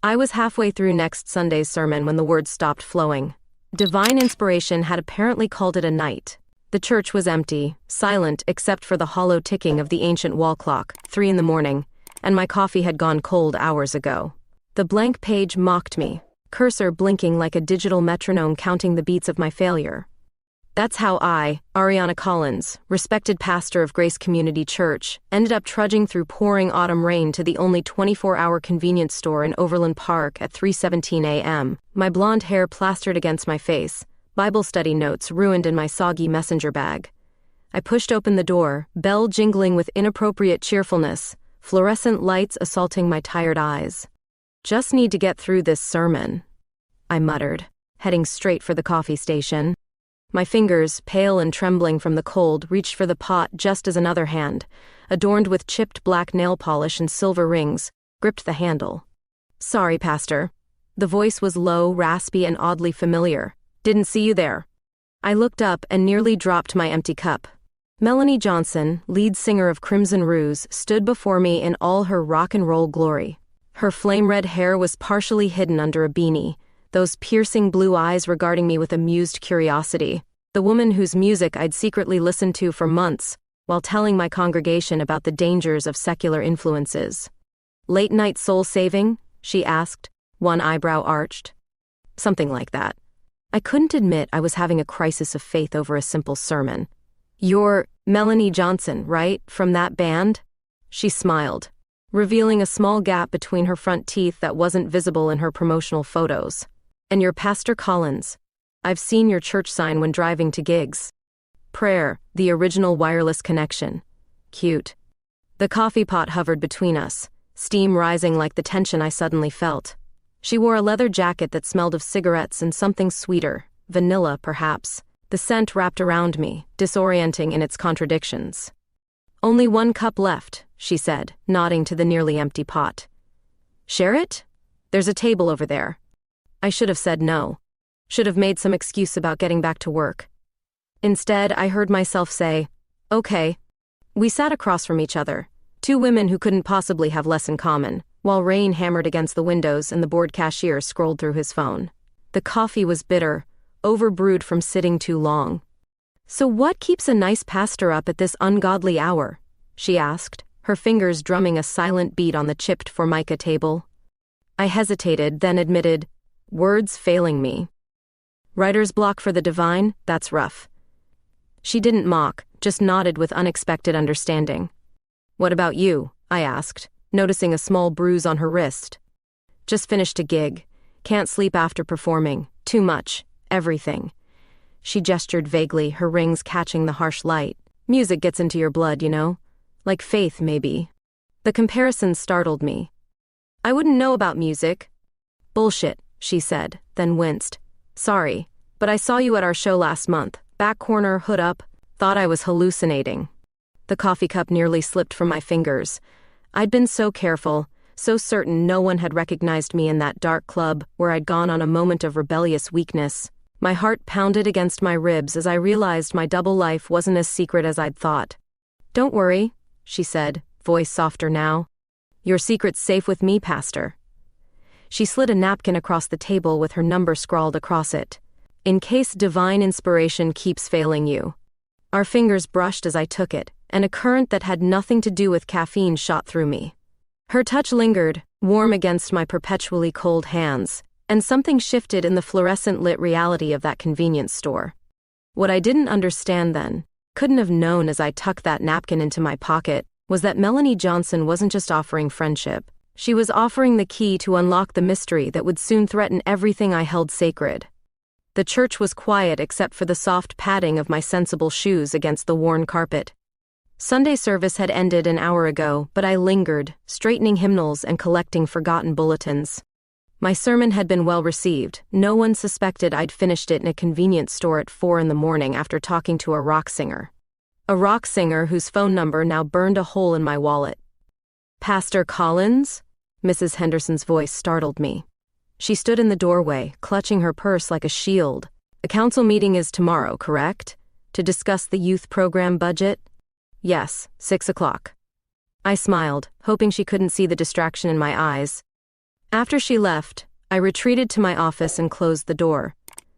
I was halfway through next Sunday's sermon when the words stopped flowing. Divine inspiration had apparently called it a night. The church was empty, silent except for the hollow ticking of the ancient wall clock, 3 in the morning, and my coffee had gone cold hours ago. The blank page mocked me, cursor blinking like a digital metronome counting the beats of my failure. That's how I, Ariana Collins, respected pastor of Grace Community Church, ended up trudging through pouring autumn rain to the only 24-hour convenience store in Overland Park at 3:17 a.m., my blonde hair plastered against my face, Bible study notes ruined in my soggy messenger bag. I pushed open the door, bell jingling with inappropriate cheerfulness, fluorescent lights assaulting my tired eyes. Just need to get through this sermon, I muttered, heading straight for the coffee station. My fingers, pale and trembling from the cold, reached for the pot just as another hand, adorned with chipped black nail polish and silver rings, gripped the handle. "Sorry, Pastor." The voice was low, raspy, and oddly familiar. "Didn't see you there." I looked up and nearly dropped my empty cup. Melanie Johnson, lead singer of Crimson Ruse, stood before me in all her rock and roll glory. Her flame-red hair was partially hidden under a beanie, those piercing blue eyes regarding me with amused curiosity. The woman whose music I'd secretly listened to for months, while telling my congregation about the dangers of secular influences. "Late-night soul-saving?" she asked, one eyebrow arched. Something like that. I couldn't admit I was having a crisis of faith over a simple sermon. "You're Melanie Johnson, right, from that band?" She smiled, revealing a small gap between her front teeth that wasn't visible in her promotional photos. "And you're Pastor Collins. I've seen your church sign when driving to gigs. Prayer, the original wireless connection. Cute." The coffee pot hovered between us, steam rising like the tension I suddenly felt. She wore a leather jacket that smelled of cigarettes and something sweeter, vanilla perhaps. The scent wrapped around me, disorienting in its contradictions. "Only 1 cup left," she said, nodding to the nearly empty pot. "Share it? There's a table over there." I should have said no. Should have made some excuse about getting back to work. Instead, I heard myself say, "Okay." We sat across from each other, 2 women who couldn't possibly have less in common, while rain hammered against the windows and the bored cashier scrolled through his phone. The coffee was bitter, overbrewed from sitting too long. "So what keeps a nice pastor up at this ungodly hour?" she asked, her fingers drumming a silent beat on the chipped formica table. I hesitated, then admitted, words failing me. "Writer's block for the divine? That's rough." She didn't mock, just nodded with unexpected understanding. "What about you?" I asked, noticing a small bruise on her wrist. "Just finished a gig. Can't sleep after performing. Too much. Everything." She gestured vaguely, her rings catching the harsh light. "Music gets into your blood, you know? Like faith, maybe." The comparison startled me. "I wouldn't know about music." "Bullshit," she said, then winced. "Sorry, but I saw you at our show last month. Back corner, hood up. Thought I was hallucinating." The coffee cup nearly slipped from my fingers. I'd been so careful, so certain no one had recognized me in that dark club where I'd gone on a moment of rebellious weakness. My heart pounded against my ribs as I realized my double life wasn't as secret as I'd thought. "Don't worry," she said, voice softer now. "Your secret's safe with me, Pastor." She slid a napkin across the table with her number scrawled across it. "In case divine inspiration keeps failing you." Our fingers brushed as I took it, and a current that had nothing to do with caffeine shot through me. Her touch lingered, warm against my perpetually cold hands, and something shifted in the fluorescent-lit reality of that convenience store. What I didn't understand then, couldn't have known as I tucked that napkin into my pocket, was that Melanie Johnson wasn't just offering friendship. She was offering the key to unlock the mystery that would soon threaten everything I held sacred. The church was quiet except for the soft padding of my sensible shoes against the worn carpet. Sunday service had ended an hour ago, but I lingered, straightening hymnals and collecting forgotten bulletins. My sermon had been well received. No one suspected I'd finished it in a convenience store at 4 in the morning after talking to a rock singer. A rock singer whose phone number now burned a hole in my wallet. "Pastor Collins?" Mrs. Henderson's voice startled me. She stood in the doorway, clutching her purse like a shield. "The council meeting is tomorrow, correct? To discuss the youth program budget?" "Yes, 6 o'clock. I smiled, hoping she couldn't see the distraction in my eyes. After she left, I retreated to my office and closed the door.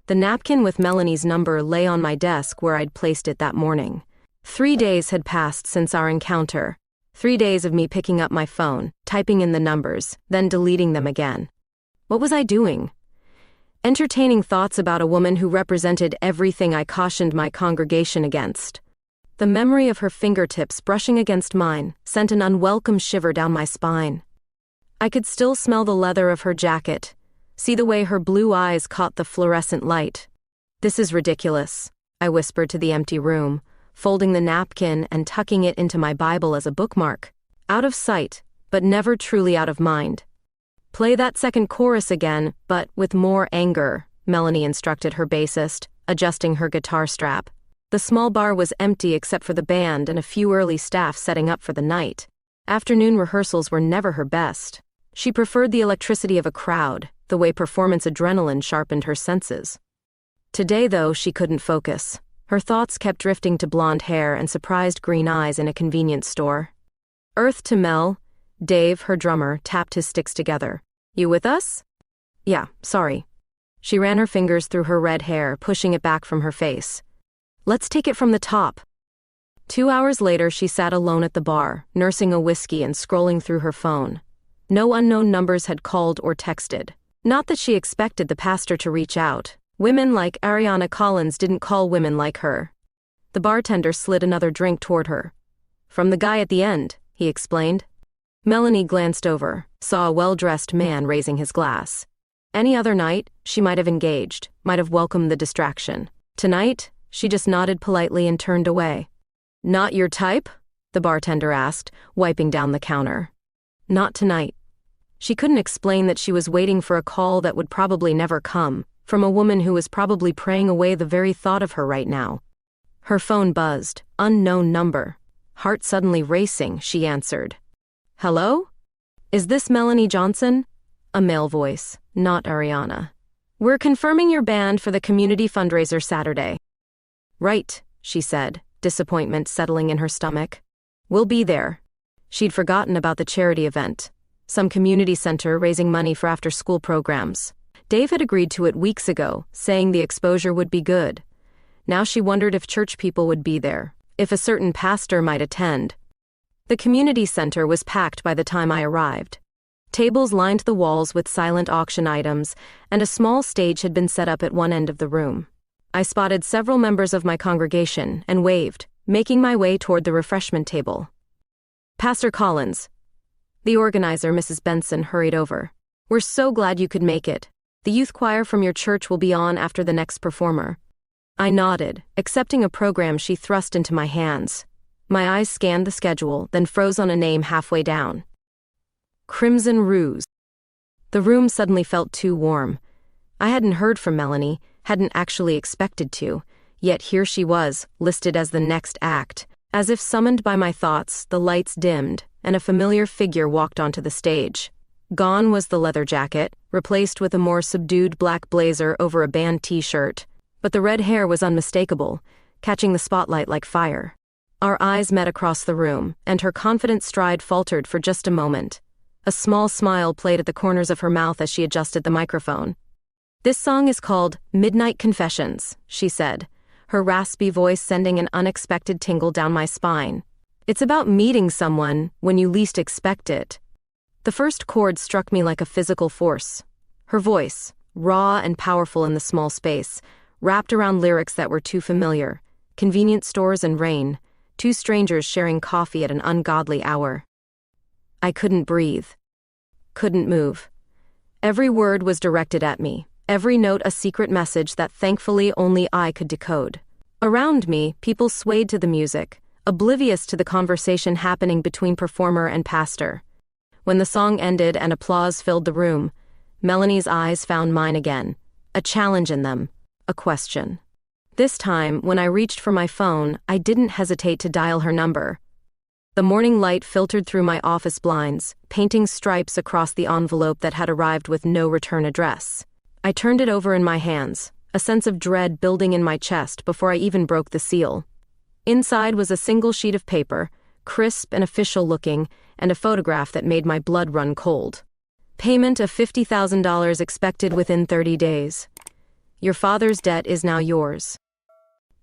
The napkin with Melanie's number lay on my desk where I'd placed it that morning. 3 days had passed since our encounter. 3 days of me picking up my phone, typing in the numbers, then deleting them again. What was I doing? Entertaining thoughts about a woman who represented everything I cautioned my congregation against. The memory of her fingertips brushing against mine sent an unwelcome shiver down my spine. I could still smell the leather of her jacket, see the way her blue eyes caught the fluorescent light. "This is ridiculous," I whispered to the empty room, folding the napkin and tucking it into my Bible as a bookmark. Out of sight, but never truly out of mind. "Play that second chorus again, but with more anger," Melanie instructed her bassist, adjusting her guitar strap. The small bar was empty except for the band and a few early staff setting up for the night. Afternoon rehearsals were never her best. She preferred the electricity of a crowd, the way performance adrenaline sharpened her senses. Today, though, she couldn't focus. Her thoughts kept drifting to blonde hair and surprised green eyes in a convenience store. Earth to Mel. Dave, her drummer, tapped his sticks together. "You with us?" "Yeah, sorry." She ran her fingers through her red hair, pushing it back from her face. "Let's take it from the top." 2 hours later, she sat alone at the bar, nursing a whiskey and scrolling through her phone. No unknown numbers had called or texted. Not that she expected the pastor to reach out. Women like Ariana Collins didn't call women like her. The bartender slid another drink toward her. "From the guy at the end," he explained. Melanie glanced over, saw a well-dressed man raising his glass. Any other night, she might have engaged, might have welcomed the distraction. Tonight, she just nodded politely and turned away. "Not your type?" the bartender asked, wiping down the counter. "Not tonight." She couldn't explain that she was waiting for a call that would probably never come, from a woman who was probably praying away the very thought of her right now. Her phone buzzed. Unknown number. Heart suddenly racing, she answered. "Hello? Is this Melanie Johnson?" A male voice, not Ariana. "We're confirming your band for the community fundraiser Saturday." "Right," she said, disappointment settling in her stomach. "We'll be there." She'd forgotten about the charity event. Some community center raising money for after-school programs. Dave had agreed to it weeks ago, saying the exposure would be good. Now she wondered if church people would be there, if a certain pastor might attend. The community center was packed by the time I arrived. Tables lined the walls with silent auction items, and a small stage had been set up at one end of the room. I spotted several members of my congregation and waved, making my way toward the refreshment table. "Pastor Collins." The organizer, Mrs. Benson, hurried over. "We're so glad you could make it. The youth choir from your church will be on after the next performer." I nodded, accepting a program she thrust into my hands. My eyes scanned the schedule, then froze on a name halfway down. Crimson Ruse. The room suddenly felt too warm. I hadn't heard from Melanie, hadn't actually expected to, yet here she was, listed as the next act. As if summoned by my thoughts, the lights dimmed, and a familiar figure walked onto the stage. Gone was the leather jacket, replaced with a more subdued black blazer over a band t-shirt, but the red hair was unmistakable, catching the spotlight like fire. Our eyes met across the room, and her confident stride faltered for just a moment. A small smile played at the corners of her mouth as she adjusted the microphone. "This song is called Midnight Confessions," she said, her raspy voice sending an unexpected tingle down my spine. "It's about meeting someone when you least expect it." The first chord struck me like a physical force. Her voice, raw and powerful in the small space, wrapped around lyrics that were too familiar. Convenience stores and rain, two strangers sharing coffee at an ungodly hour. I couldn't breathe. Couldn't move. Every word was directed at me, every note a secret message that thankfully only I could decode. Around me, people swayed to the music, oblivious to the conversation happening between performer and pastor. When the song ended and applause filled the room, Melanie's eyes found mine again, a challenge in them, a question. This time, when I reached for my phone, I didn't hesitate to dial her number. The morning light filtered through my office blinds, painting stripes across the envelope that had arrived with no return address. I turned it over in my hands, a sense of dread building in my chest before I even broke the seal. Inside was a single sheet of paper, crisp and official looking, and a photograph that made my blood run cold. Payment of $50,000 expected within 30 days. Your father's debt is now yours.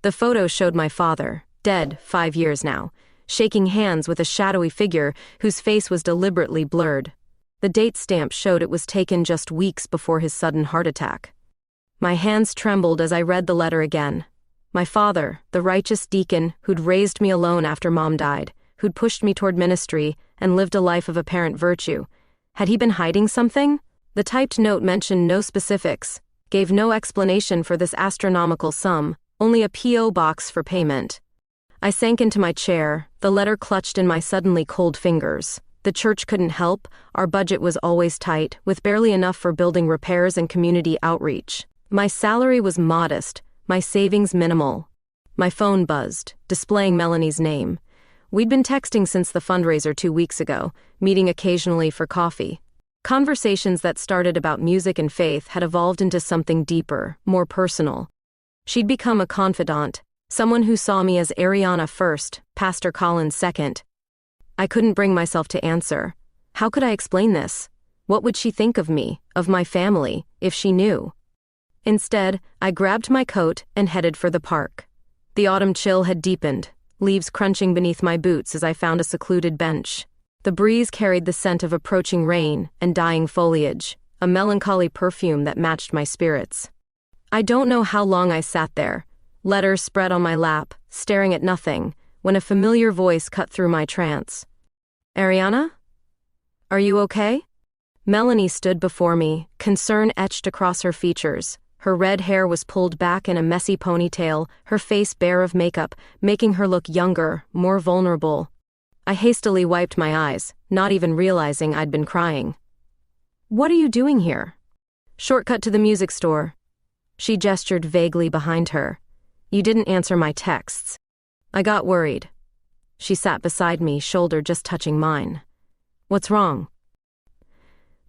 The photo showed my father, dead 5 years now, shaking hands with a shadowy figure whose face was deliberately blurred. The date stamp showed it was taken just weeks before his sudden heart attack. My hands trembled as I read the letter again. My father, the righteous deacon who'd raised me alone after Mom died, who'd pushed me toward ministry and lived a life of apparent virtue. Had he been hiding something? The typed note mentioned no specifics, gave no explanation for this astronomical sum, only a P.O. box for payment. I sank into my chair, the letter clutched in my suddenly cold fingers. The church couldn't help, our budget was always tight, with barely enough for building repairs and community outreach. My salary was modest, my savings minimal. My phone buzzed, displaying Melanie's name. We'd been texting since the fundraiser 2 weeks ago, meeting occasionally for coffee. Conversations that started about music and faith had evolved into something deeper, more personal. She'd become a confidant, someone who saw me as Ariana first, Pastor Collins second. I couldn't bring myself to answer. How could I explain this? What would she think of me, of my family, if she knew? Instead, I grabbed my coat and headed for the park. The autumn chill had deepened, leaves crunching beneath my boots as I found a secluded bench. The breeze carried the scent of approaching rain and dying foliage, a melancholy perfume that matched my spirits. I don't know how long I sat there, letters spread on my lap, staring at nothing, when a familiar voice cut through my trance. Ariana? Are you okay? Melanie stood before me, concern etched across her features. Her red hair was pulled back in a messy ponytail, her face bare of makeup, making her look younger, more vulnerable. I hastily wiped my eyes, not even realizing I'd been crying. What are you doing here? Shortcut to the music store. She gestured vaguely behind her. You didn't answer my texts. I got worried. She sat beside me, shoulder just touching mine. What's wrong?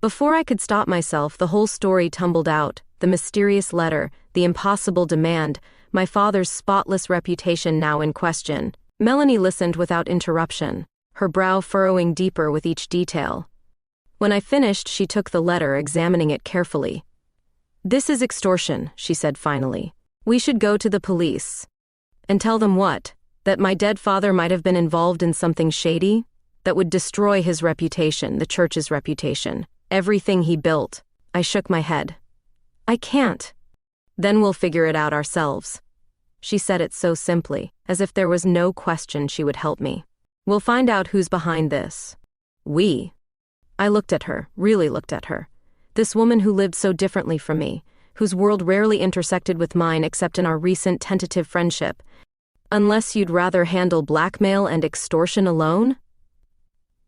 Before I could stop myself, the whole story tumbled out. The mysterious letter, the impossible demand, my father's spotless reputation now in question. Melanie listened without interruption, her brow furrowing deeper with each detail. When I finished, she took the letter, examining it carefully. This is extortion, she said finally. We should go to the police. And tell them what? That my dead father might have been involved in something shady? That would destroy his reputation, the church's reputation, everything he built. I shook my head. I can't. Then we'll figure it out ourselves. She said it so simply, as if there was no question she would help me. We'll find out who's behind this. We. I looked at her, really looked at her. This woman who lived so differently from me, whose world rarely intersected with mine except in our recent tentative friendship. Unless you'd rather handle blackmail and extortion alone?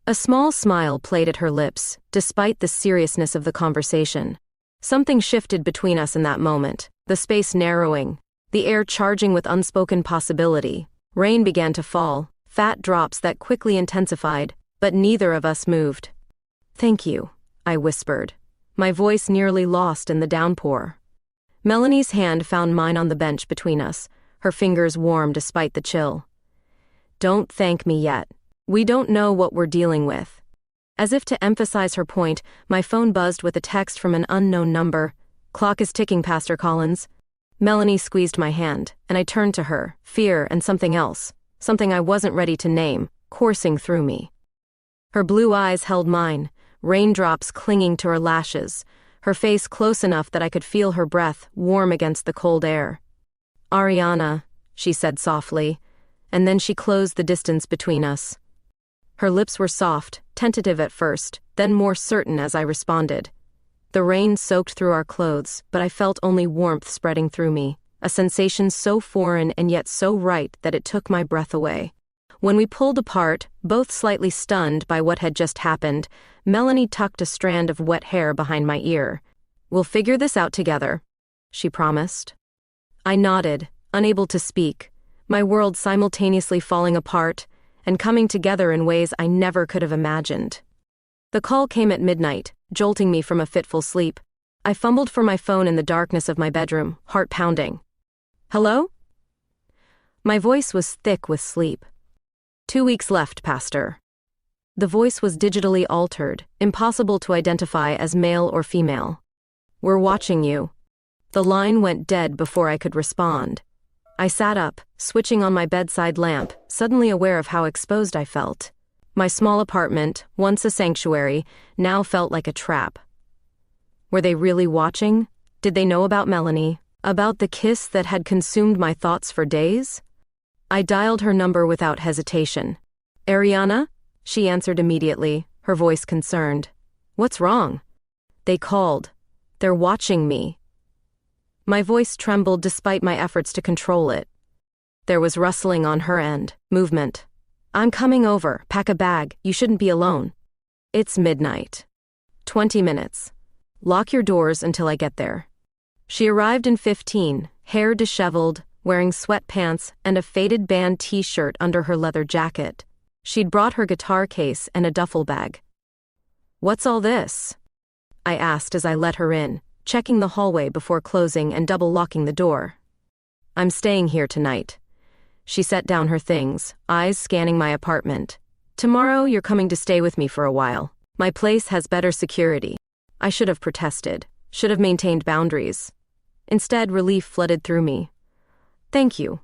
A small smile played at her lips, despite the seriousness of the conversation. Something shifted between us in that moment, the space narrowing, the air charging with unspoken possibility. Rain began to fall, fat drops that quickly intensified, but neither of us moved. Thank you, I whispered, my voice nearly lost in the downpour. Melanie's hand found mine on the bench between us, her fingers warm despite the chill. Don't thank me yet. We don't know what we're dealing with. As if to emphasize her point, my phone buzzed with a text from an unknown number. Clock is ticking, Pastor Collins. Melanie squeezed my hand, and I turned to her, fear and something else, something I wasn't ready to name, coursing through me. Her blue eyes held mine, raindrops clinging to her lashes, her face close enough that I could feel her breath warm against the cold air. Ariana, she said softly, and then she closed the distance between us. Her lips were soft, tentative at first, then more certain as I responded. The rain soaked through our clothes, but I felt only warmth spreading through me, a sensation so foreign and yet so right that it took my breath away. When we pulled apart, both slightly stunned by what had just happened, Melanie tucked a strand of wet hair behind my ear. We'll figure this out together, she promised. I nodded, unable to speak, my world simultaneously falling apart and coming together in ways I never could have imagined. The call came at midnight, jolting me from a fitful sleep. I fumbled for my phone in the darkness of my bedroom, heart pounding. Hello? My voice was thick with sleep. 2 weeks left, Pastor. The voice was digitally altered, impossible to identify as male or female. "We're watching you." The line went dead before I could respond. I sat up, switching on my bedside lamp, suddenly aware of how exposed I felt. My small apartment, once a sanctuary, now felt like a trap. Were they really watching? Did they know about Melanie? About the kiss that had consumed my thoughts for days? I dialed her number without hesitation. "Ariana?" She answered immediately, her voice concerned. "What's wrong?" "They called. They're watching me." My voice trembled despite my efforts to control it. There was rustling on her end, movement. "I'm coming over. Pack a bag. You shouldn't be alone." "It's midnight. 20 minutes. Lock your doors until I get there." She arrived in 15, hair disheveled, wearing sweatpants and a faded band t-shirt under her leather jacket. She'd brought her guitar case and a duffel bag. "What's all this?" I asked as I let her in, checking the hallway before closing and double-locking the door. "I'm staying here tonight." She set down her things, eyes scanning my apartment. "Tomorrow you're coming to stay with me for a while. My place has better security." I should have protested, should have maintained boundaries. Instead, relief flooded through me. "Thank you."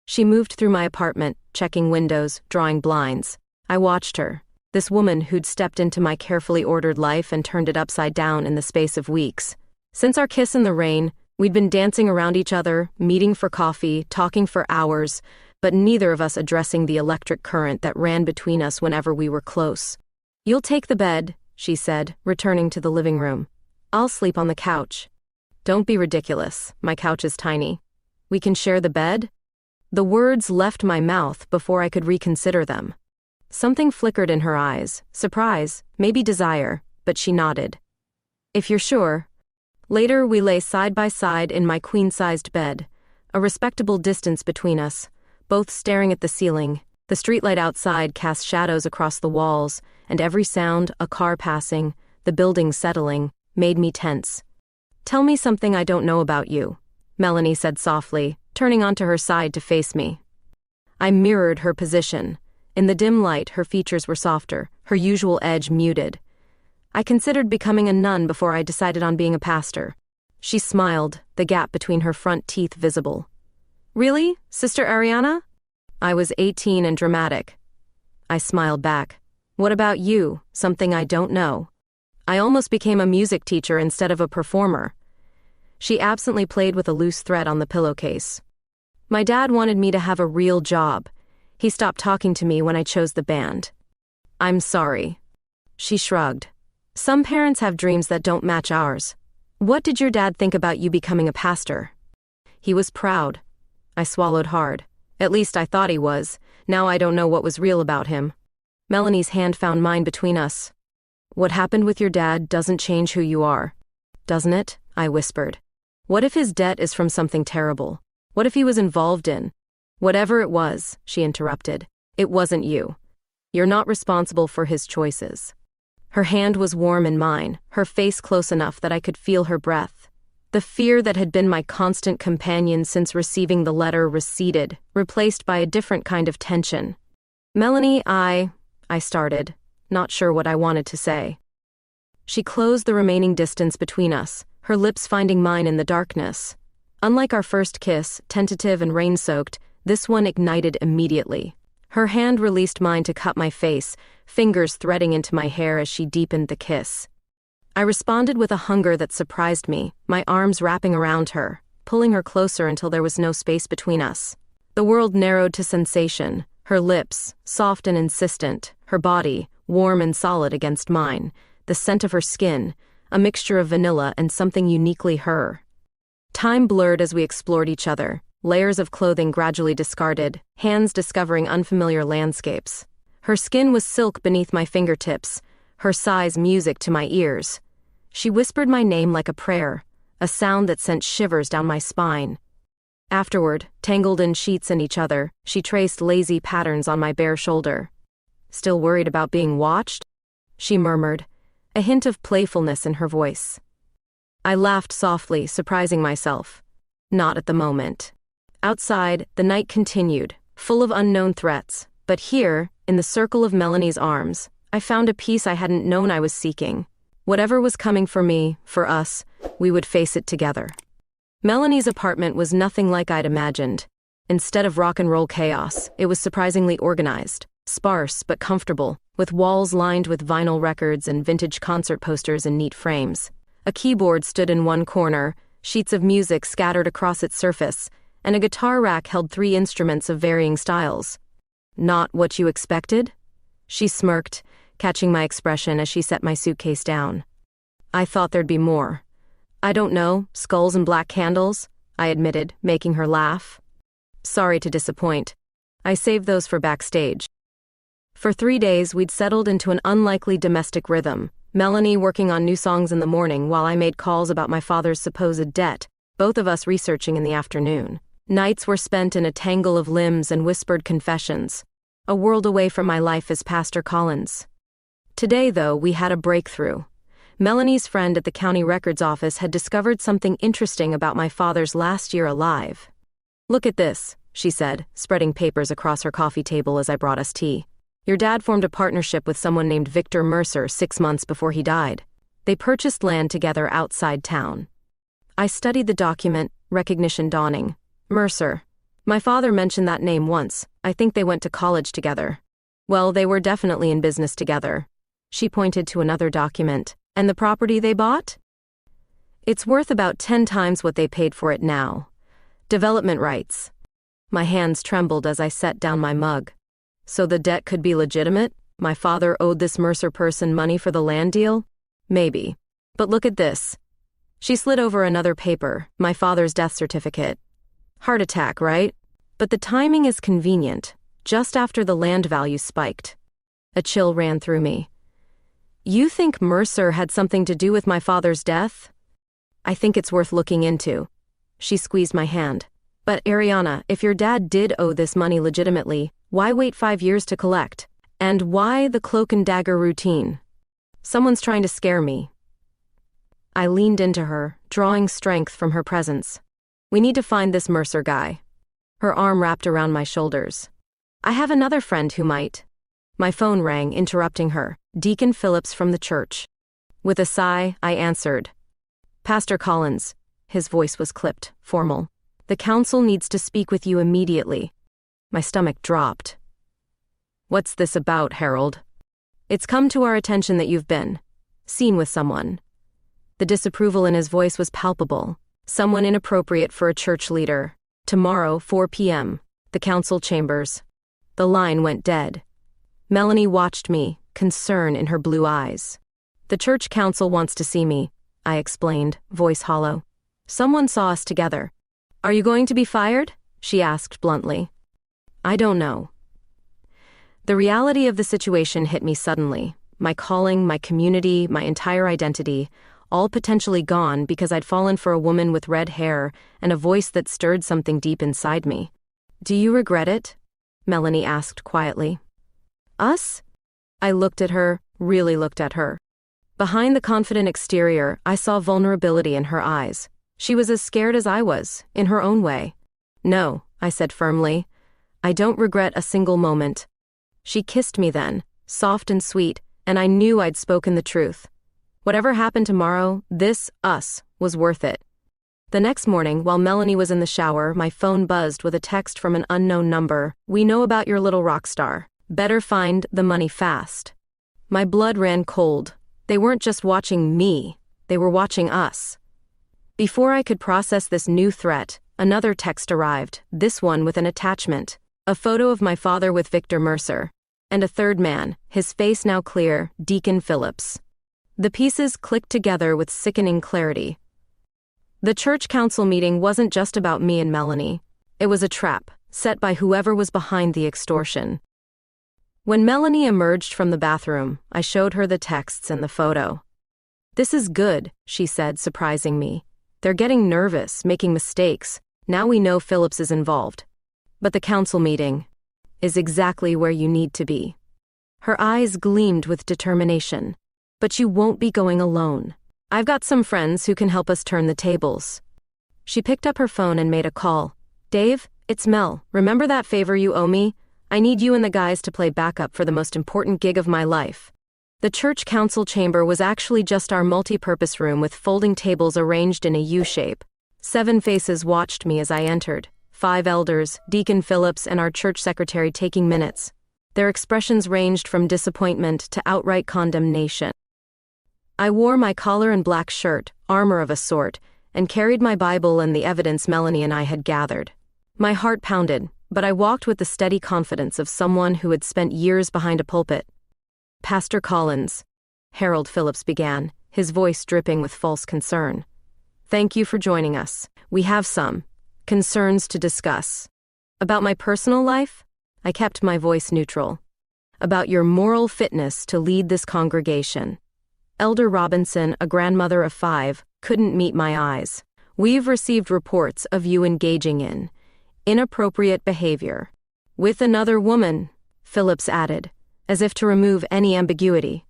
She moved through my apartment, checking windows, drawing blinds. I watched her, this woman who'd stepped into my carefully ordered life and turned it upside down in the space of weeks. Since our kiss in the rain, we'd been dancing around each other, meeting for coffee, talking for hours, but neither of us addressing the electric current that ran between us whenever we were close. "You'll take the bed," she said, returning to the living room. "I'll sleep on the couch." "Don't be ridiculous. My couch is tiny." "We can share the bed?" The words left my mouth before I could reconsider them. Something flickered in her eyes, surprise, maybe desire, but she nodded. "If you're sure." Later we lay side by side in my queen-sized bed, a respectable distance between us, both staring at the ceiling. The streetlight outside cast shadows across the walls, and every sound, a car passing, the building settling, made me tense. "Tell me something I don't know about you," Melanie said softly, turning onto her side to face me. I mirrored her position. In the dim light, her features were softer, her usual edge muted. I considered becoming a nun before I decided on being a pastor. She smiled, the gap between her front teeth visible. "Really, Sister Ariana?" I was 18 and dramatic. I smiled back. "What about you? Something I don't know." "I almost became a music teacher instead of a performer." She absently played with a loose thread on the pillowcase. "My dad wanted me to have a real job. He stopped talking to me when I chose the band." "I'm sorry." She shrugged. "Some parents have dreams that don't match ours. What did your dad think about you becoming a pastor?" "He was proud." I swallowed hard. At least I thought he was. Now I don't know what was real about him. Melanie's hand found mine between us. "What happened with your dad doesn't change who you are." "Doesn't it?" I whispered. "What if his debt is from something terrible? What if he was involved in—" "Whatever it was," she interrupted, "it wasn't you. You're not responsible for his choices." Her hand was warm in mine, her face close enough that I could feel her breath. The fear that had been my constant companion since receiving the letter receded, replaced by a different kind of tension. "Melanie, I started, not sure what I wanted to say." She closed the remaining distance between us, her lips finding mine in the darkness. Unlike our first kiss, tentative and rain-soaked, this one ignited immediately. Her hand released mine to cut my face, fingers threading into my hair as she deepened the kiss. I responded with a hunger that surprised me, my arms wrapping around her, pulling her closer until there was no space between us. The world narrowed to sensation, her lips, soft and insistent, her body, warm and solid against mine, the scent of her skin, a mixture of vanilla and something uniquely her. Time blurred as we explored each other, layers of clothing gradually discarded, hands discovering unfamiliar landscapes. Her skin was silk beneath my fingertips, her sighs music to my ears. She whispered my name like a prayer, a sound that sent shivers down my spine. Afterward, tangled in sheets and each other, she traced lazy patterns on my bare shoulder. "Still worried about being watched?" she murmured, a hint of playfulness in her voice. I laughed softly, surprising myself. Not at the moment. Outside, the night continued, full of unknown threats, but here, in the circle of Melanie's arms, I found a peace I hadn't known I was seeking. Whatever was coming for me, for us, we would face it together. Melanie's apartment was nothing like I'd imagined. Instead of rock and roll chaos, it was surprisingly organized, sparse but comfortable, with walls lined with vinyl records and vintage concert posters in neat frames. A keyboard stood in one corner, sheets of music scattered across its surface, and a guitar rack held 3 instruments of varying styles. Not what you expected? She smirked, catching my expression as she set my suitcase down. I thought there'd be more. I don't know, skulls and black candles, I admitted, making her laugh. Sorry to disappoint. I saved those for backstage. For 3 days, we'd settled into an unlikely domestic rhythm, Melanie working on new songs in the morning while I made calls about my father's supposed debt, both of us researching in the afternoon. Nights were spent in a tangle of limbs and whispered confessions, a world away from my life as Pastor Collins. Today, though, we had a breakthrough. Melanie's friend at the county records office had discovered something interesting about my father's last year alive. Look at this, she said, spreading papers across her coffee table as I brought us tea. Your dad formed a partnership with someone named Victor Mercer 6 months before he died. They purchased land together outside town. I studied the document, recognition dawning. Mercer. My father mentioned that name once. I think they went to college together. Well, they were definitely in business together. She pointed to another document. And the property they bought? It's worth about 10 times what they paid for it now. Development rights. My hands trembled as I set down my mug. So the debt could be legitimate? My father owed this Mercer person money for the land deal? Maybe. But look at this. She slid over another paper, my father's death certificate. Heart attack, right? But the timing is convenient, just after the land value spiked. A chill ran through me. You think Mercer had something to do with my father's death? I think it's worth looking into. She squeezed my hand. But Ariana, if your dad did owe this money legitimately, why wait 5 years to collect? And why the cloak and dagger routine? Someone's trying to scare me. I leaned into her, drawing strength from her presence. We need to find this Mercer guy. Her arm wrapped around my shoulders. I have another friend who might. My phone rang, interrupting her. Deacon Phillips from the church. With a sigh, I answered. Pastor Collins. His voice was clipped, formal. The council needs to speak with you immediately. My stomach dropped. What's this about, Harold? It's come to our attention that you've been seen with someone. The disapproval in his voice was palpable. Someone inappropriate for a church leader. Tomorrow, 4 p.m., the council chambers. The line went dead. Melanie watched me, concern in her blue eyes. The church council wants to see me, I explained, voice hollow. Someone saw us together. Are you going to be fired? She asked bluntly. I don't know. The reality of the situation hit me suddenly. My calling, my community, my entire identity, all potentially gone because I'd fallen for a woman with red hair and a voice that stirred something deep inside me. Do you regret it? Melanie asked quietly. Us? I looked at her, really looked at her. Behind the confident exterior, I saw vulnerability in her eyes. She was as scared as I was, in her own way. No, I said firmly. I don't regret a single moment. She kissed me then, soft and sweet, and I knew I'd spoken the truth. Whatever happened tomorrow, this, us, was worth it. The next morning, while Melanie was in the shower, my phone buzzed with a text from an unknown number. We know about your little rock star. Better find the money fast. My blood ran cold. They weren't just watching me, they were watching us. Before I could process this new threat, another text arrived, this one with an attachment. A photo of my father with Victor Mercer. And a third man, his face now clear, Deacon Phillips. The pieces clicked together with sickening clarity. The church council meeting wasn't just about me and Melanie. It was a trap, set by whoever was behind the extortion. When Melanie emerged from the bathroom, I showed her the texts and the photo. This is good, she said, surprising me. They're getting nervous, making mistakes. Now we know Phillips is involved. But the council meeting is exactly where you need to be. Her eyes gleamed with determination. But you won't be going alone. I've got some friends who can help us turn the tables. She picked up her phone and made a call. Dave, it's Mel. Remember that favor you owe me? I need you and the guys to play backup for the most important gig of my life. The church council chamber was actually just our multi-purpose room with folding tables arranged in a U shape. 7 faces watched me as I entered. 5 elders, Deacon Phillips and our church secretary taking minutes. Their expressions ranged from disappointment to outright condemnation. I wore my collar and black shirt, armor of a sort, and carried my Bible and the evidence Melanie and I had gathered. My heart pounded, but I walked with the steady confidence of someone who had spent years behind a pulpit. "Pastor Collins," Harold Phillips began, his voice dripping with false concern. "Thank you for joining us. We have some concerns to discuss. About my personal life?" I kept my voice neutral. "About your moral fitness to lead this congregation." Elder Robinson, a grandmother of 5, couldn't meet my eyes. "We've received reports of you engaging in inappropriate behavior with another woman," Phillips added, as if to remove any ambiguity.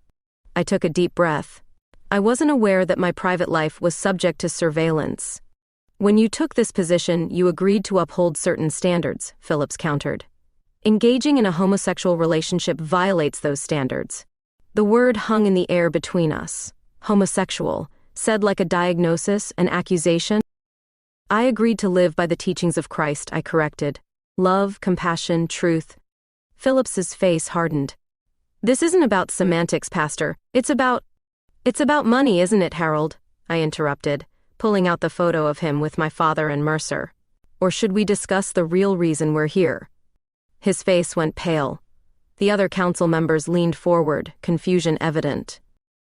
I took a deep breath. I wasn't aware that my private life was subject to surveillance. "When you took this position, you agreed to uphold certain standards," Phillips countered. "Engaging in a homosexual relationship violates those standards." The word hung in the air between us. Homosexual, said like a diagnosis, an accusation. "I agreed to live by the teachings of Christ," I corrected. "Love, compassion, truth." Phillips's face hardened. "This isn't about semantics, Pastor. It's about money, isn't it, Harold?" I interrupted, pulling out the photo of him with my father and Mercer. "Or should we discuss the real reason we're here?" His face went pale. The other council members leaned forward, confusion evident.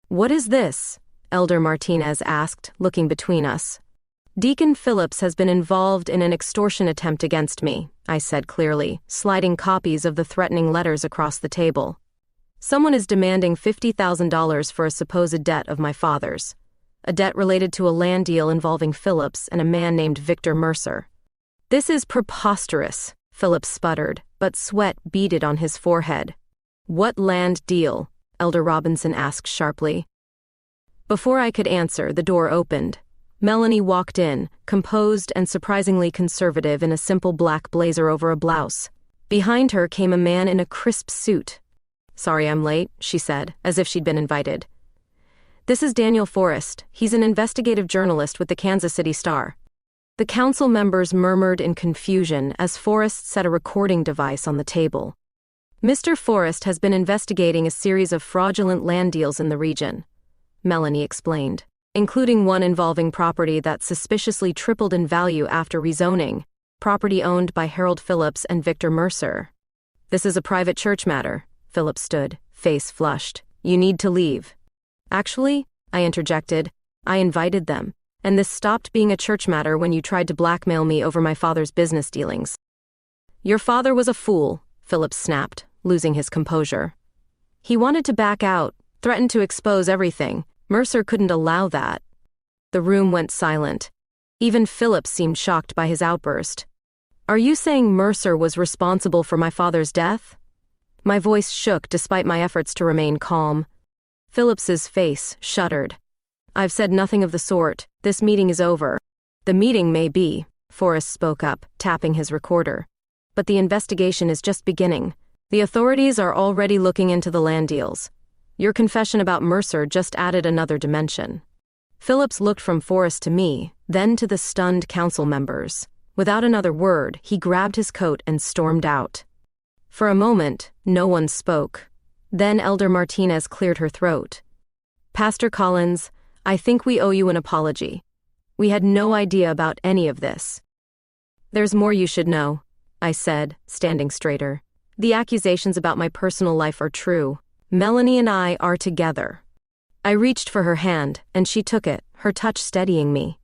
"What is this?" Elder Martinez asked, looking between us. "Deacon Phillips has been involved in an extortion attempt against me," I said clearly, sliding copies of the threatening letters across the table. "Someone is demanding $50,000 for a supposed debt of my father's. A debt related to a land deal involving Phillips and a man named Victor Mercer." "This is preposterous," Phillips sputtered, but sweat beaded on his forehead. "What land deal?" Elder Robinson asked sharply. Before I could answer, the door opened. Melanie walked in, composed and surprisingly conservative in a simple black blazer over a blouse. Behind her came a man in a crisp suit. "Sorry I'm late," she said, as if she'd been invited. "This is Daniel Forrest. He's an investigative journalist with the Kansas City Star." The council members murmured in confusion as Forrest set a recording device on the table. "Mr. Forrest has been investigating a series of fraudulent land deals in the region," Melanie explained, "including one involving property that suspiciously tripled in value after rezoning, property owned by Harold Phillips and Victor Mercer." "This is a private church matter." Phillips stood, face flushed. "You need to leave." "Actually," I interjected, "I invited them, and this stopped being a church matter when you tried to blackmail me over my father's business dealings." "Your father was a fool," Phillips snapped, losing his composure. "He wanted to back out, threatened to expose everything. Mercer couldn't allow that." The room went silent. Even Phillips seemed shocked by his outburst. "Are you saying Mercer was responsible for my father's death?" My voice shook despite my efforts to remain calm. Phillips's face shuddered. "I've said nothing of the sort. This meeting is over." "The meeting may be," Forrest spoke up, tapping his recorder. "But the investigation is just beginning. The authorities are already looking into the land deals. Your confession about Mercer just added another dimension." Phillips looked from Forrest to me, then to the stunned council members. Without another word, he grabbed his coat and stormed out. For a moment, no one spoke. Then Elder Martinez cleared her throat. "Pastor Collins, I think we owe you an apology. We had no idea about any of this." "There's more you should know," I said, standing straighter. "The accusations about my personal life are true. Melanie and I are together." I reached for her hand, and she took it, her touch steadying me.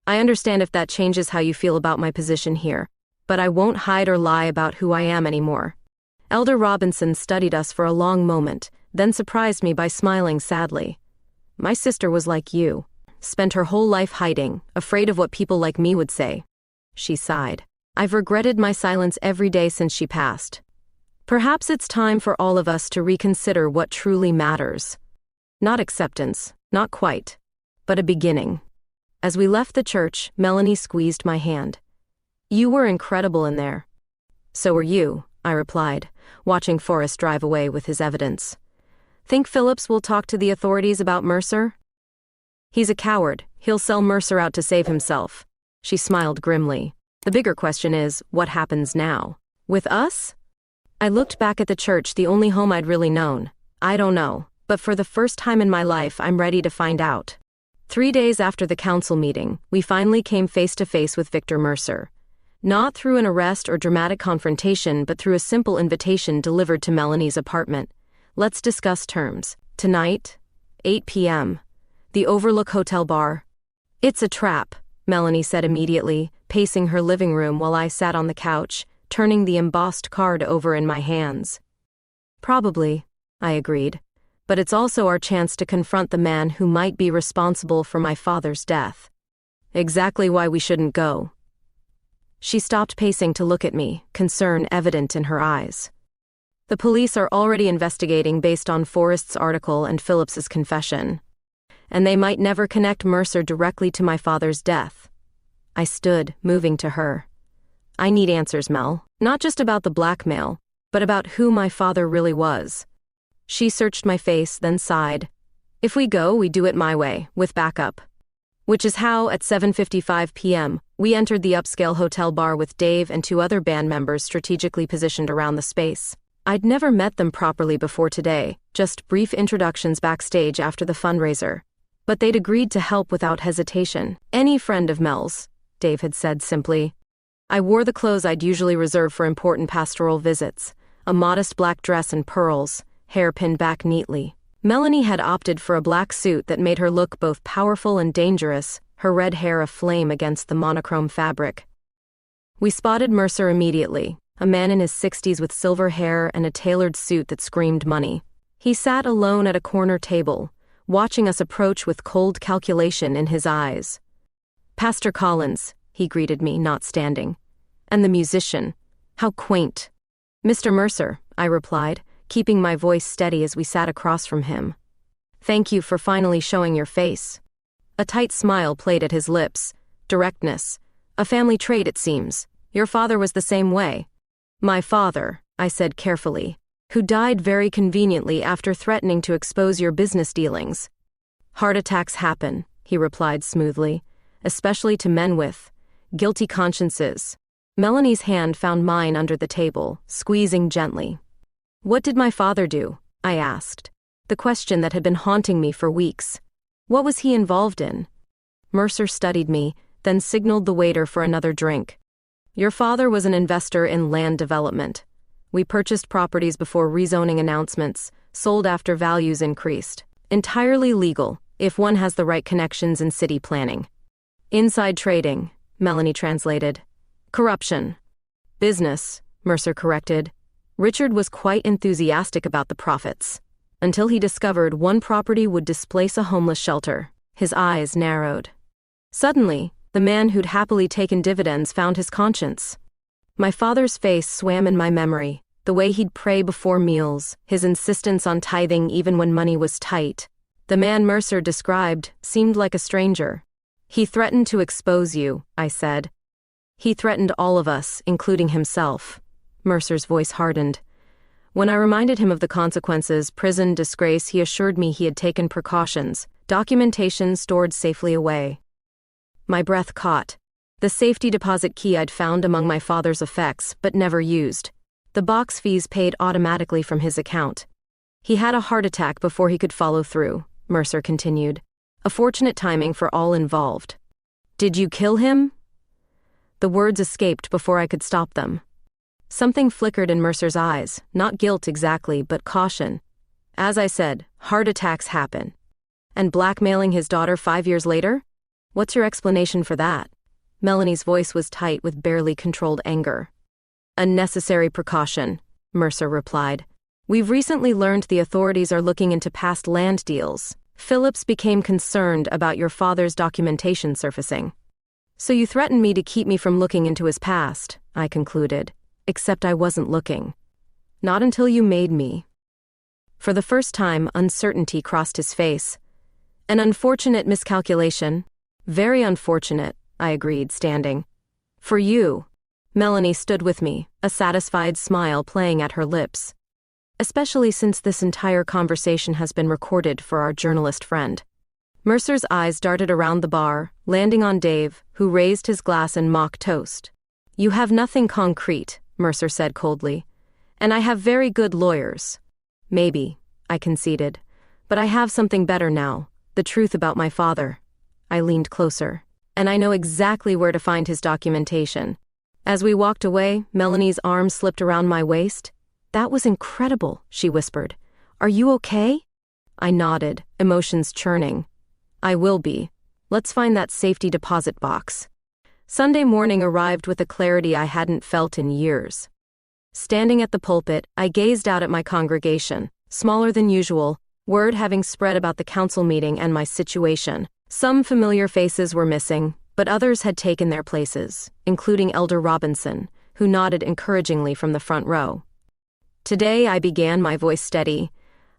"I understand if that changes how you feel about my position here, but I won't hide or lie about who I am anymore." Elder Robinson studied us for a long moment, then surprised me by smiling sadly. "My sister was like you, spent her whole life hiding, afraid of what people like me would say." She sighed. "I've regretted my silence every day since she passed. Perhaps it's time for all of us to reconsider what truly matters. Not acceptance, not quite, but a beginning." As we left the church, Melanie squeezed my hand. "You were incredible in there." "So were you," I replied, watching Forrest drive away with his evidence. Think Phillips will talk to the authorities about Mercer? He's a coward. He'll sell Mercer out to save himself. She smiled grimly. The bigger question is, what happens now? With us? I looked back at the church, the only home I'd really known. I don't know, but for the first time in my life, I'm ready to find out. 3 days after the council meeting, we finally came face to face with Victor Mercer. Not through an arrest or dramatic confrontation, but through a simple invitation delivered to Melanie's apartment. Let's discuss terms. Tonight, 8 p.m. The Overlook Hotel Bar. It's a trap, Melanie said immediately, pacing her living room while I sat on the couch, turning the embossed card over in my hands. Probably, I agreed. But it's also our chance to confront the man who might be responsible for my father's death. Exactly why we shouldn't go. She stopped pacing to look at me, concern evident in her eyes. The police are already investigating based on Forrest's article and Phillips's confession. And they might never connect Mercer directly to my father's death. I stood, moving to her. I need answers, Mel. Not just about the blackmail, but about who my father really was. She searched my face, then sighed. If we go, we do it my way, with backup. Which is how, at 7:55 p.m., we entered the upscale hotel bar with Dave and 2 other band members strategically positioned around the space. I'd never met them properly before today, just brief introductions backstage after the fundraiser. But they'd agreed to help without hesitation. Any friend of Mel's, Dave had said simply. I wore the clothes I'd usually reserve for important pastoral visits, a modest black dress and pearls, hair pinned back neatly. Melanie had opted for a black suit that made her look both powerful and dangerous, her red hair aflame against the monochrome fabric. We spotted Mercer immediately, a man in his 60s with silver hair and a tailored suit that screamed money. He sat alone at a corner table, watching us approach with cold calculation in his eyes. Pastor Collins, he greeted me, not standing. And the musician. How quaint. Mr. Mercer, I replied, keeping my voice steady as we sat across from him. Thank you for finally showing your face. A tight smile played at his lips. Directness. A family trait, it seems. Your father was the same way. My father, I said carefully, who died very conveniently after threatening to expose your business dealings. Heart attacks happen, he replied smoothly, especially to men with guilty consciences. Melanie's hand found mine under the table, squeezing gently. What did my father do? I asked, the question that had been haunting me for weeks. What was he involved in? Mercer studied me, then signaled the waiter for another drink. Your father was an investor in land development. We purchased properties before rezoning announcements, sold after values increased. Entirely legal, if one has the right connections in city planning. Inside trading, Melanie translated. Corruption. Business, Mercer corrected. Richard was quite enthusiastic about the profits. Until he discovered one property would displace a homeless shelter. His eyes narrowed. Suddenly, the man who'd happily taken dividends found his conscience. My father's face swam in my memory, the way he'd pray before meals, his insistence on tithing even when money was tight. The man Mercer described seemed like a stranger. He threatened to expose you, I said. He threatened all of us, including himself. Mercer's voice hardened. When I reminded him of the consequences, prison, disgrace, he assured me he had taken precautions, documentation stored safely away. My breath caught. The safety deposit key I'd found among my father's effects, but never used. The box fees paid automatically from his account. He had a heart attack before he could follow through, Mercer continued. A fortunate timing for all involved. Did you kill him? The words escaped before I could stop them. Something flickered in Mercer's eyes, not guilt exactly, but caution. As I said, heart attacks happen. And blackmailing his daughter 5 years later? What's your explanation for that? Melanie's voice was tight with barely controlled anger. A necessary precaution, Mercer replied. We've recently learned the authorities are looking into past land deals. Phillips became concerned about your father's documentation surfacing. So you threatened me to keep me from looking into his past, I concluded. Except I wasn't looking. Not until you made me. For the first time, uncertainty crossed his face. An unfortunate miscalculation. Very unfortunate, I agreed, standing. For you. Melanie stood with me, a satisfied smile playing at her lips. especially since this entire conversation has been recorded for our journalist friend. Mercer's eyes darted around the bar, landing on Dave, who raised his glass in mock toast. "You have nothing concrete," Mercer said coldly. "And I have very good lawyers." "Maybe," I conceded. "But I have something better now, the truth about my father." I leaned closer. "And I know exactly where to find his documentation." As we walked away, Melanie's arm slipped around my waist. "That was incredible," she whispered. "Are you okay?" I nodded, emotions churning. "I will be. Let's find that safety deposit box." Sunday morning arrived with a clarity I hadn't felt in years. Standing at the pulpit, I gazed out at my congregation, smaller than usual, word having spread about the council meeting and my situation. Some familiar faces were missing, but others had taken their places, including Elder Robinson, who nodded encouragingly from the front row. Today I began, my voice steady.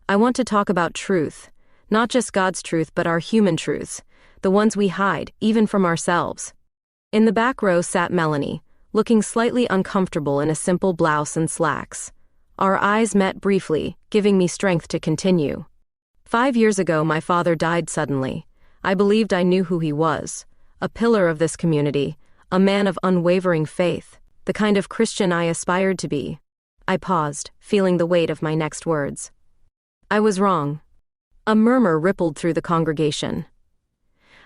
I want to talk about truth, not just God's truth but our human truths, the ones we hide, even from ourselves. In the back row sat Melanie, looking slightly uncomfortable in a simple blouse and slacks. Our eyes met briefly, giving me strength to continue. 5 years ago my father died suddenly. I believed I knew who he was, a pillar of this community, a man of unwavering faith, the kind of Christian I aspired to be. I paused, feeling the weight of my next words. I was wrong. A murmur rippled through the congregation.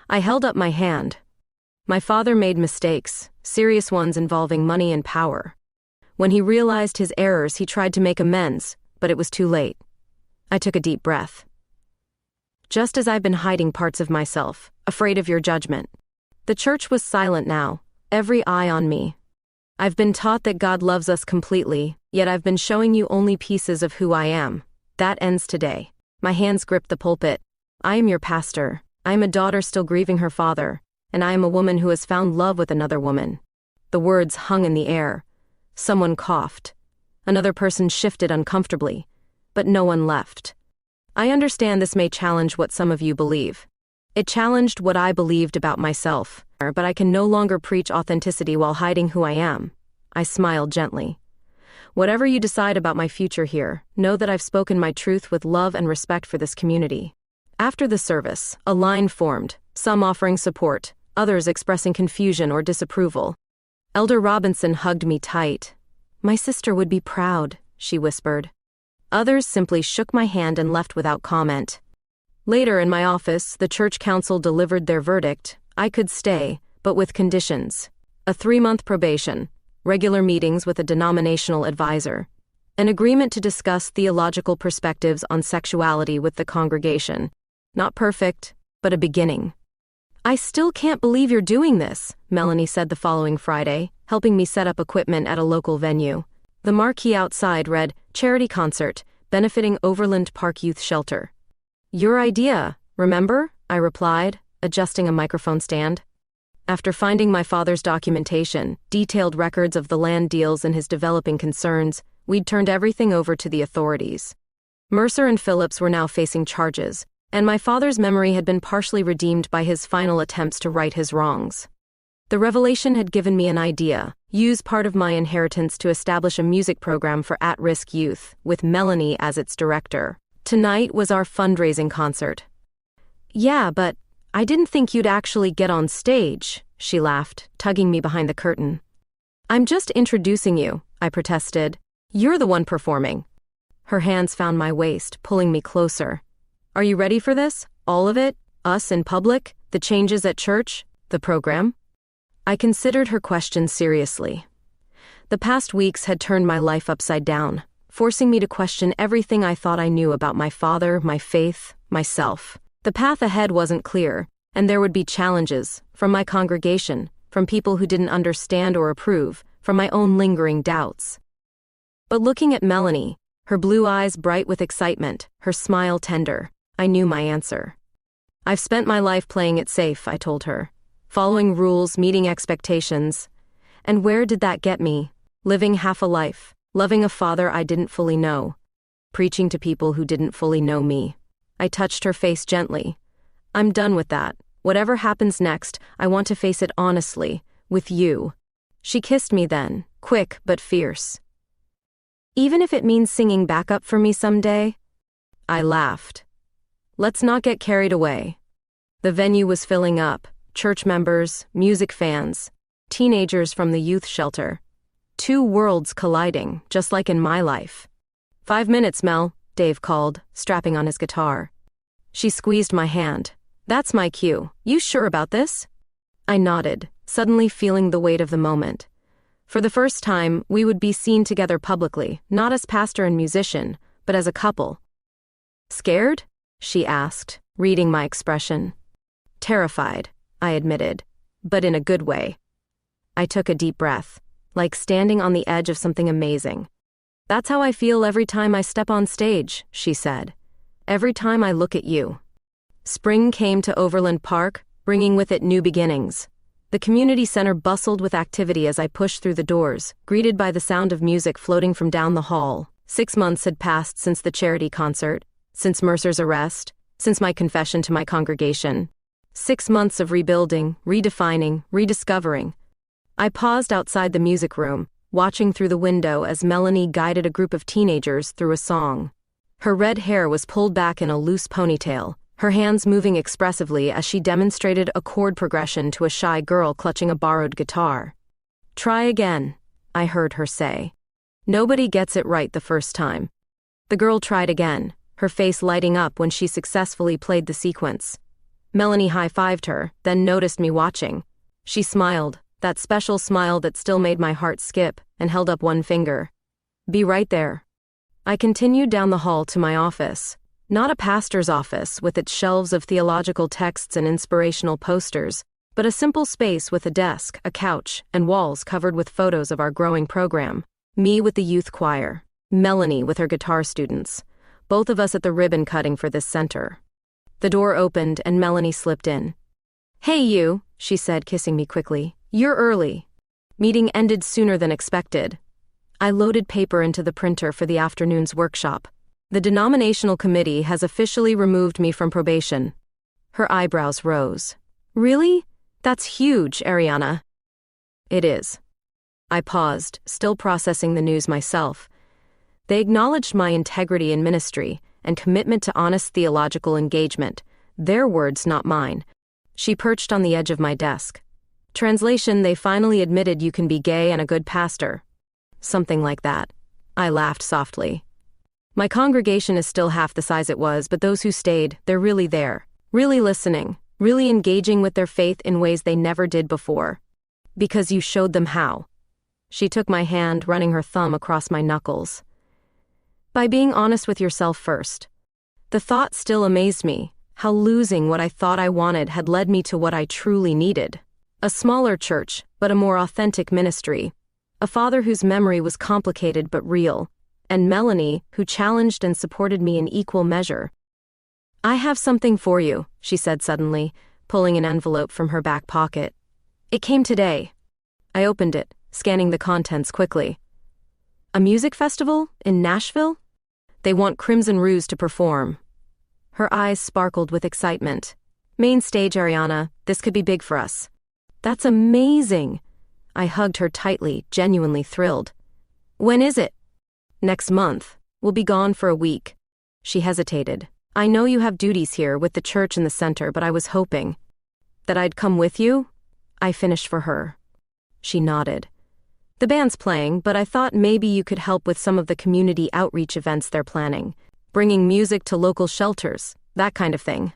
I held up my hand. My father made mistakes, serious ones involving money and power. When he realized his errors, he tried to make amends, but it was too late. I took a deep breath. Just as I've been hiding parts of myself, afraid of your judgment. The church was silent now, every eye on me. I've been taught that God loves us completely, yet I've been showing you only pieces of who I am. That ends today. My hands gripped the pulpit. I am your pastor. I am a daughter still grieving her father, and I am a woman who has found love with another woman. The words hung in the air. Someone coughed. Another person shifted uncomfortably, but no one left. I understand this may challenge what some of you believe. It challenged what I believed about myself, but I can no longer preach authenticity while hiding who I am. I smiled gently. Whatever you decide about my future here, know that I've spoken my truth with love and respect for this community. After the service, a line formed, some offering support, others expressing confusion or disapproval. Elder Robinson hugged me tight. "My sister would be proud," she whispered. Others simply shook my hand and left without comment. Later in my office, the church council delivered their verdict. I could stay, but with conditions. A 3-month probation, regular meetings with a denominational advisor, an agreement to discuss theological perspectives on sexuality with the congregation. Not perfect, but a beginning. "I still can't believe you're doing this," Melanie said the following Friday, helping me set up equipment at a local venue. The marquee outside read, "Charity Concert, benefiting Overland Park Youth Shelter." "Your idea, remember?" I replied, adjusting a microphone stand. After finding my father's documentation, detailed records of the land deals and his developing concerns, we'd turned everything over to the authorities. Mercer and Phillips were now facing charges, and my father's memory had been partially redeemed by his final attempts to right his wrongs. The revelation had given me an idea: use part of my inheritance to establish a music program for at-risk youth, with Melanie as its director. Tonight was our fundraising concert. "Yeah, but I didn't think you'd actually get on stage," she laughed, tugging me behind the curtain. "I'm just introducing you," I protested. "You're the one performing." Her hands found my waist, pulling me closer. "Are you ready for this? All of it? Us in public? The changes at church? The program?" I considered her question seriously. The past weeks had turned my life upside down, forcing me to question everything I thought I knew about my father, my faith, myself. The path ahead wasn't clear, and there would be challenges, from my congregation, from people who didn't understand or approve, from my own lingering doubts. But looking at Melanie, her blue eyes bright with excitement, her smile tender, I knew my answer. "I've spent my life playing it safe," I told her. "Following rules, meeting expectations. And where did that get me? Living half a life, loving a father I didn't fully know, preaching to people who didn't fully know me." I touched her face gently. "I'm done with that. Whatever happens next, I want to face it honestly, with you." She kissed me then, quick but fierce. Even if it means singing backup for me someday? I laughed. Let's not get carried away. The venue was filling up, church members, music fans, teenagers from the youth shelter. Two worlds colliding, just like in my life. 5 minutes, Mel, Dave called, strapping on his guitar. She squeezed my hand. That's my cue. You sure about this? I nodded, suddenly feeling the weight of the moment. For the first time, we would be seen together publicly, not as pastor and musician, but as a couple. Scared? She asked, reading my expression. Terrified, I admitted, but in a good way. I took a deep breath, like standing on the edge of something amazing. That's how I feel every time I step on stage, she said. Every time I look at you. Spring came to Overland Park, bringing with it new beginnings. The community center bustled with activity as I pushed through the doors, greeted by the sound of music floating from down the hall. 6 months had passed since the charity concert, since Mercer's arrest, since my confession to my congregation. 6 months of rebuilding, redefining, rediscovering. I paused outside the music room, watching through the window as Melanie guided a group of teenagers through a song. Her red hair was pulled back in a loose ponytail, her hands moving expressively as she demonstrated a chord progression to a shy girl clutching a borrowed guitar. Try again, I heard her say. Nobody gets it right the first time. The girl tried again, her face lighting up when she successfully played the sequence. Melanie high-fived her, then noticed me watching. She smiled, that special smile that still made my heart skip, and held up one finger. Be right there. I continued down the hall to my office. Not a pastor's office with its shelves of theological texts and inspirational posters, but a simple space with a desk, a couch, and walls covered with photos of our growing program. Me with the youth choir, Melanie with her guitar students, both of us at the ribbon cutting for this center. The door opened and Melanie slipped in. Hey you, she said, kissing me quickly. You're early. Meeting ended sooner than expected. I loaded paper into the printer for the afternoon's workshop. The denominational committee has officially removed me from probation. Her eyebrows rose. Really? That's huge, Ariana. It is. I paused, still processing the news myself. They acknowledged my integrity in ministry and commitment to honest theological engagement. Their words, not mine. She perched on the edge of my desk. Translation, they finally admitted you can be gay and a good pastor. Something like that. I laughed softly. My congregation is still half the size it was, but those who stayed, they're really there. Really listening. Really engaging with their faith in ways they never did before. Because you showed them how. She took my hand, running her thumb across my knuckles. By being honest with yourself first. The thought still amazed me, how losing what I thought I wanted had led me to what I truly needed. A smaller church, but a more authentic ministry. A father whose memory was complicated but real. And Melanie, who challenged and supported me in equal measure. I have something for you, she said suddenly, pulling an envelope from her back pocket. It came today. I opened it, scanning the contents quickly. A music festival? In Nashville? They want Crimson Ruse to perform. Her eyes sparkled with excitement. Main stage, Ariana, this could be big for us. That's amazing. I hugged her tightly, genuinely thrilled. When is it? Next month. We'll be gone for a week. She hesitated. I know you have duties here with the church and the center, but I was hoping that I'd come with you. I finished for her. She nodded. The band's playing, but I thought maybe you could help with some of the community outreach events they're planning. Bringing music to local shelters, that kind of thing.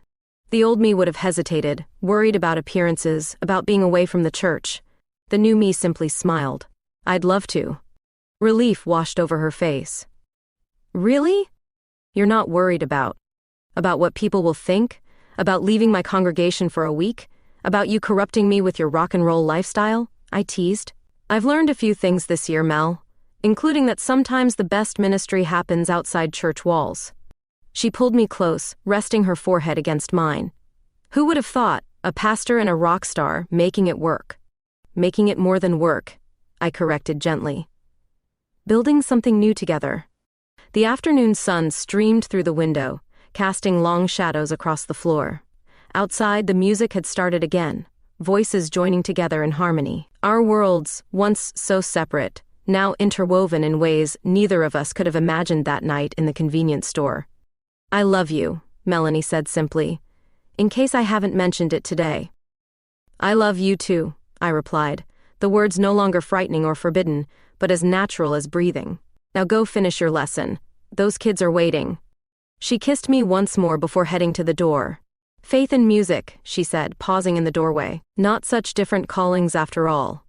The old me would have hesitated, worried about appearances, about being away from the church. The new me simply smiled. I'd love to. Relief washed over her face. Really? You're not worried about what people will think? About leaving my congregation for a week? About you corrupting me with your rock and roll lifestyle? I teased. I've learned a few things this year, Mel, including that sometimes the best ministry happens outside church walls. She pulled me close, resting her forehead against mine. Who would have thought, a pastor and a rock star, making it work? Making it more than work, I corrected gently. Building something new together. The afternoon sun streamed through the window, casting long shadows across the floor. Outside, the music had started again, voices joining together in harmony. Our worlds, once so separate, now interwoven in ways neither of us could have imagined that night in the convenience store. "I love you," Melanie said simply, "in case I haven't mentioned it today." "I love you too," I replied, the words no longer frightening or forbidden, but as natural as breathing. "Now go finish your lesson. Those kids are waiting." She kissed me once more before heading to the door. "Faith and music," she said, pausing in the doorway. "Not such different callings after all."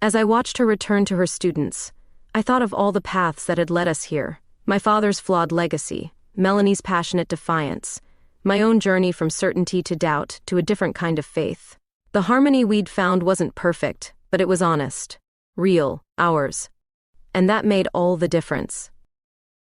As I watched her return to her students, I thought of all the paths that had led us here. My father's flawed legacy, Melanie's passionate defiance, my own journey from certainty to doubt to a different kind of faith. The harmony we'd found wasn't perfect, but it was honest, real, ours. And that made all the difference.